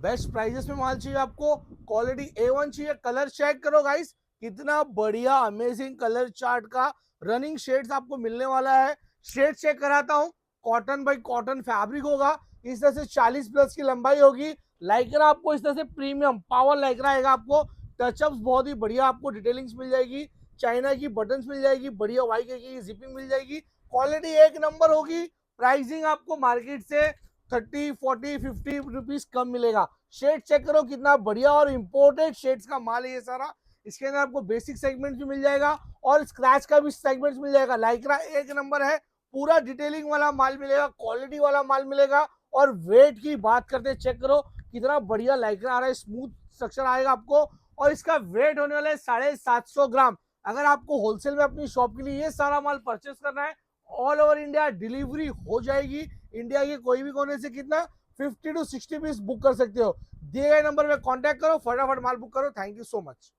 Best prices में माल चाहिए आपको, क्वालिटी A1 चाहिए। कलर चेक करो गाइस, कितना बढ़िया अमेजिंग कलर चार्ट का रनिंग शेड्स आपको मिलने वाला है। शेड चेक कराता हूँ, कॉटन बाई कॉटन फैब्रिक होगा, इस तरह से 40 प्लस की लंबाई होगी। लाइक्रा आपको इस तरह से प्रीमियम पावर लाइक्रा आएगा आपको। टचअप्स बहुत ही बढ़िया आपको डिटेलिंग्स मिल जाएगी, चाइना की बटन्स मिल जाएगी, बढ़िया वाइट की जिपिंग मिल जाएगी, क्वालिटी एक नंबर होगी। प्राइसिंग आपको मार्केट से 30, 40, 50 रुपीज कम मिलेगा। शेड चेक करो कितना बढ़िया और इंपोर्टेड शेड्स का माल है ये सारा। इसके अंदर आपको बेसिक सेगमेंट भी मिल जाएगा और स्क्रैच का भी सेगमेंट मिल जाएगा। लाइक्रा एक नंबर है, पूरा डिटेलिंग वाला माल मिलेगा, क्वालिटी वाला माल मिलेगा। और वेट की बात करते हैं, चेक करो कितना बढ़िया लाइक्रा आ रहा है, स्मूथ स्ट्रक्चर आएगा आपको। और इसका वेट होने वाला है 750 ग्राम। अगर आपको होलसेल में अपनी शॉप के लिए ये सारा माल परचेस करना है, ऑल ओवर इंडिया डिलीवरी हो जाएगी। इंडिया के कोई भी कोने से कितना 50 to 60 पीस बुक कर सकते हो। दिए गए नंबर पे कांटेक्ट करो, फटाफट माल बुक करो। Thank you so much.